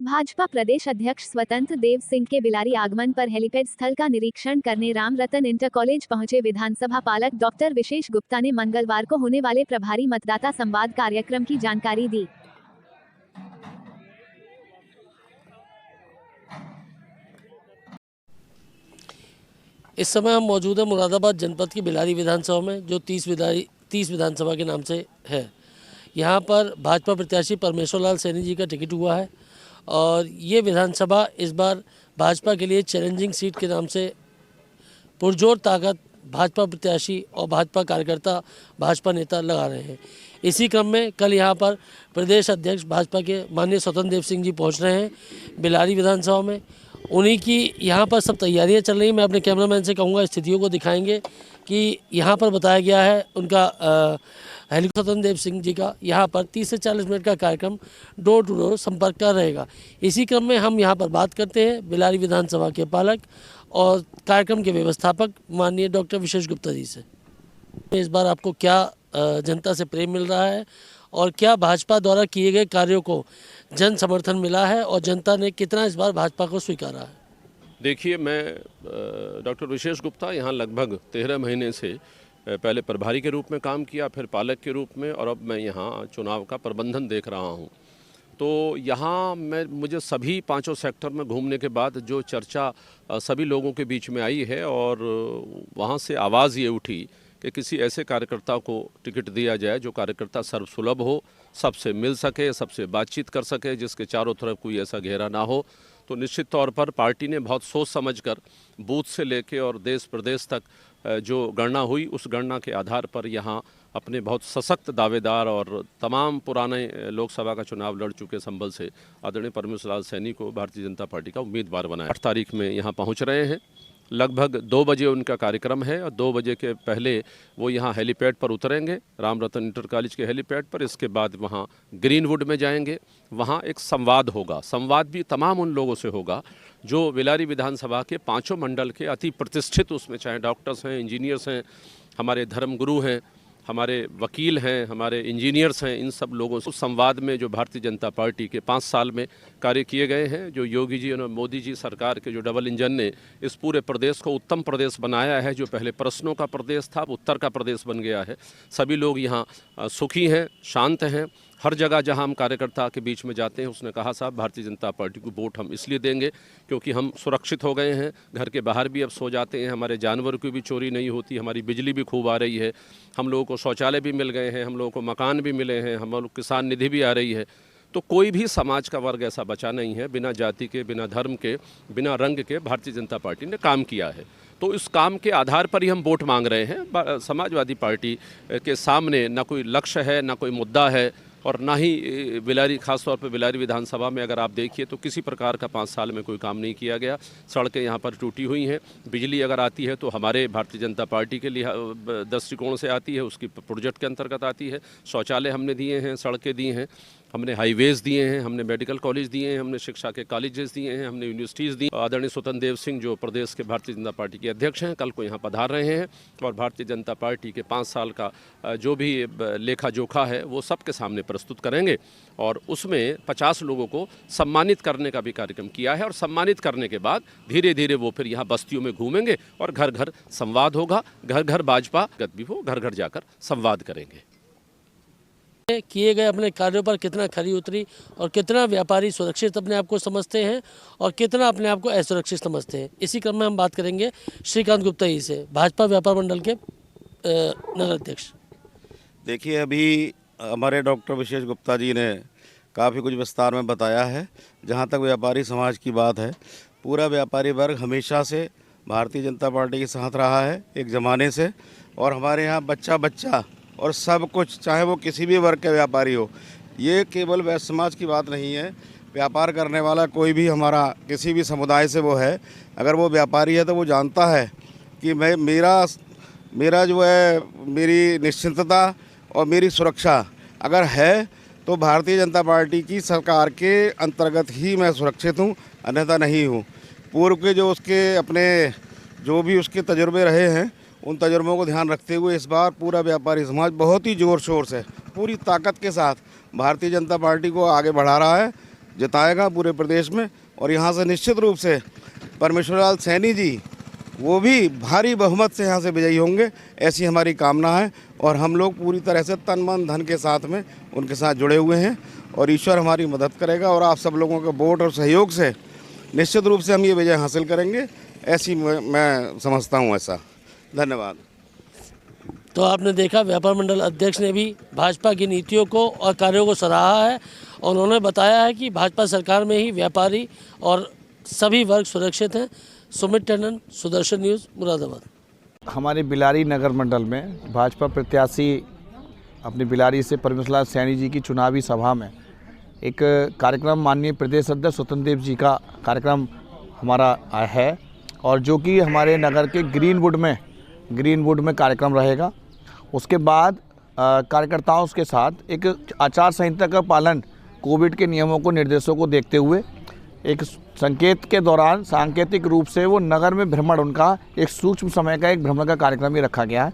भाजपा प्रदेश अध्यक्ष स्वतंत्र देव सिंह के बिलारी आगमन पर हेलीपैड स्थल का निरीक्षण करने राम रतन इंटर कॉलेज पहुंचे विधानसभा पालक डॉक्टर विशेष गुप्ता ने मंगलवार को होने वाले प्रभारी मतदाता संवाद कार्यक्रम की जानकारी दी। इस समय हम मौजूद हैं मुरादाबाद जनपद की बिलारी विधानसभा में, जो 30 विधानसभा के नाम से है। यहाँ पर भाजपा प्रत्याशी परमेश्वर लाल सैनी जी का टिकट हुआ है और ये विधानसभा इस बार भाजपा के लिए चैलेंजिंग सीट के नाम से पुरजोर ताकत भाजपा प्रत्याशी और भाजपा कार्यकर्ता, भाजपा नेता लगा रहे हैं। इसी क्रम में कल यहाँ पर प्रदेश अध्यक्ष भाजपा के माननीय स्वतंत्र देव सिंह जी पहुँच रहे हैं बिलारी विधानसभा में। उन्हीं की यहाँ पर सब तैयारियाँ चल रही हैं। मैं अपने कैमरामैन से कहूँगा स्थितियों को दिखाएंगे कि यहाँ पर बताया गया है उनका स्वतंत्र देव सिंह जी का यहाँ पर 30 से 40 मिनट का कार्यक्रम डोर टू डोर संपर्क का रहेगा। इसी क्रम में हम यहाँ पर बात करते हैं बिलारी विधानसभा के पालक और कार्यक्रम के व्यवस्थापक माननीय डॉक्टर विशेष गुप्ता जी से। इस बार आपको क्या जनता से प्रेम मिल रहा है और क्या भाजपा द्वारा किए गए कार्यों को जन समर्थन मिला है और जनता ने कितना इस बार भाजपा को स्वीकारा है? देखिए, मैं डॉक्टर विशेष गुप्ता यहाँ लगभग 13 महीने से पहले प्रभारी के रूप में काम किया, फिर पालक के रूप में, और अब मैं यहाँ चुनाव का प्रबंधन देख रहा हूँ। तो यहाँ मुझे सभी 5 सेक्टर में घूमने के बाद जो चर्चा सभी लोगों के बीच में आई है और वहाँ से आवाज़ ये उठी कि किसी ऐसे कार्यकर्ता को टिकट दिया जाए जो कार्यकर्ता सर्वसुलभ हो, सबसे मिल सके, सबसे बातचीत कर सके, जिसके चारों तरफ कोई ऐसा घेरा ना हो। तो निश्चित तौर पर पार्टी ने बहुत सोच समझकर बूथ से लेके और देश प्रदेश तक जो गणना हुई, उस गणना के आधार पर यहाँ अपने बहुत सशक्त दावेदार और तमाम पुराने लोकसभा का चुनाव लड़ चुके संबल से आदरणीय परमेश्वर लाल सैनी को भारतीय जनता पार्टी का उम्मीदवार बनाया। 8 तारीख में यहाँ पहुँच रहे हैं। लगभग 2 बजे उनका कार्यक्रम है और 2 बजे के पहले वो यहाँ हेलीपैड पर उतरेंगे, राम रतन इंटर कॉलेज के हेलीपैड पर। इसके बाद वहाँ ग्रीनवुड में जाएंगे, वहाँ एक संवाद होगा। संवाद भी तमाम उन लोगों से होगा जो बिलारी विधानसभा के 5 मंडल के अति प्रतिष्ठित, उसमें चाहे डॉक्टर्स हैं, इंजीनियर्स हैं, हमारे धर्मगुरु हैं, हमारे वकील हैं, हमारे इंजीनियर्स हैं, इन सब लोगों से संवाद में जो भारतीय जनता पार्टी के 5 साल में कार्य किए गए हैं, जो योगी जी और मोदी जी सरकार के जो डबल इंजन ने इस पूरे प्रदेश को उत्तम प्रदेश बनाया है, जो पहले प्रश्नों का प्रदेश था अब उत्तर का प्रदेश बन गया है। सभी लोग यहाँ सुखी हैं, शांत हैं। हर जगह जहां हम कार्यकर्ता के बीच में जाते हैं, उसने कहा साहब भारतीय जनता पार्टी को वोट हम इसलिए देंगे क्योंकि हम सुरक्षित हो गए हैं, घर के बाहर भी अब सो जाते हैं, हमारे जानवर की भी चोरी नहीं होती, हमारी बिजली भी खूब आ रही है, हम लोगों को शौचालय भी मिल गए हैं, हम लोगों को मकान भी मिले हैं, हम लोग किसान निधि भी आ रही है। तो कोई भी समाज का वर्ग ऐसा बचा नहीं है बिना जाति के, बिना धर्म के, बिना रंग के भारतीय जनता पार्टी ने काम किया है। तो इस काम के आधार पर ही हम वोट मांग रहे हैं। समाजवादी पार्टी के सामने ना कोई लक्ष्य है, ना कोई मुद्दा है, और ना ही बिलारी, खासतौर पर बिलारी विधानसभा में अगर आप देखिए तो किसी प्रकार का 5 साल में कोई काम नहीं किया गया। सड़कें यहाँ पर टूटी हुई हैं, बिजली अगर आती है तो हमारे भारतीय जनता पार्टी के लिए दृष्टिकोण से आती है, उसकी प्रोजेक्ट के अंतर्गत आती है। शौचालय हमने दिए हैं, सड़कें दी हैं, हमने हाईवेज़ दिए हैं, हमने मेडिकल कॉलेज दिए हैं, हमने शिक्षा के कॉलेजेस दिए हैं, हमने यूनिवर्सिटीज़ दी। आदरणीय स्वतंत्र देव सिंह जो प्रदेश के भारतीय जनता पार्टी के अध्यक्ष हैं, कल को यहाँ पधार रहे हैं और भारतीय जनता पार्टी के 5 साल का जो भी लेखा जोखा है वो सबके सामने प्रस्तुत करेंगे और उसमें 50 लोगों को सम्मानित करने का भी कार्यक्रम किया है। और सम्मानित करने के बाद धीरे धीरे वो फिर यहाँ बस्तियों में घूमेंगे और घर घर संवाद होगा, घर घर भाजपा भी हो, घर घर जाकर संवाद करेंगे। किए गए अपने कार्यों पर कितना खरी उतरी और कितना व्यापारी सुरक्षित अपने आप को समझते हैं और कितना अपने आप को असुरक्षित समझते हैं, इसी क्रम में हम बात करेंगे श्रीकांत गुप्ता जी से, भाजपा व्यापार मंडल के नगर अध्यक्ष। देखिए, अभी हमारे डॉक्टर विशेष गुप्ता जी ने काफ़ी कुछ विस्तार में बताया है। जहाँ तक व्यापारी समाज की बात है, पूरा व्यापारी वर्ग हमेशा से भारतीय जनता पार्टी के साथ रहा है एक ज़माने से, और हमारे यहाँ बच्चा बच्चा और सब कुछ, चाहे वो किसी भी वर्ग का व्यापारी हो, ये केवल वैश्य समाज की बात नहीं है। व्यापार करने वाला कोई भी हमारा किसी भी समुदाय से वो है, अगर वो व्यापारी है तो वो जानता है कि मेरा जो है, मेरी निश्चिंतता और मेरी सुरक्षा अगर है तो भारतीय जनता पार्टी की सरकार के अंतर्गत ही मैं सुरक्षित हूँ, अन्यथा नहीं हूँ। पूर्व के जो उसके अपने जो भी उसके तजुर्बे रहे हैं, उन तजुर्बों को ध्यान रखते हुए इस बार पूरा व्यापारी समाज बहुत ही ज़ोर शोर से, पूरी ताकत के साथ भारतीय जनता पार्टी को आगे बढ़ा रहा है। जिताएगा पूरे प्रदेश में। और यहाँ से निश्चित रूप से परमेश्वर लाल सैनी जी वो भी भारी बहुमत से यहाँ से विजयी होंगे, ऐसी हमारी कामना है। और हम लोग पूरी तरह से तन मन धन के साथ में उनके साथ जुड़े हुए हैं और ईश्वर हमारी मदद करेगा और आप सब लोगों के वोट और सहयोग से निश्चित रूप से हम ये विजय हासिल करेंगे, ऐसी मैं समझता हूँ ऐसा। धन्यवाद। तो आपने देखा व्यापार मंडल अध्यक्ष ने भी भाजपा की नीतियों को और कार्यों को सराहा है और उन्होंने बताया है कि भाजपा सरकार में ही व्यापारी और सभी वर्ग सुरक्षित हैं। सुमित टंडन, सुदर्शन न्यूज़, मुरादाबाद। हमारे बिलारी नगर मंडल में भाजपा प्रत्याशी अपनी बिलारी से परमेश्वर लाल सैनी जी की चुनावी सभा में एक कार्यक्रम माननीय प्रदेश अध्यक्ष स्वतंत्र देव जी का कार्यक्रम हमारा है और जो कि हमारे नगर के ग्रीनवुड में कार्यक्रम रहेगा। उसके बाद कार्यकर्ताओं के साथ एक आचार संहिता का पालन कोविड के नियमों को निर्देशों को देखते हुए एक संकेत के दौरान सांकेतिक रूप से वो नगर में भ्रमण, उनका एक सूक्ष्म समय का एक भ्रमण का कार्यक्रम भी रखा गया है,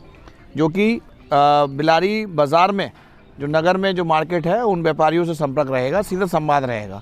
जो कि बिलारी बाज़ार में जो नगर में जो मार्केट है उन व्यापारियों से संपर्क रहेगा, सीधा संवाद रहेगा।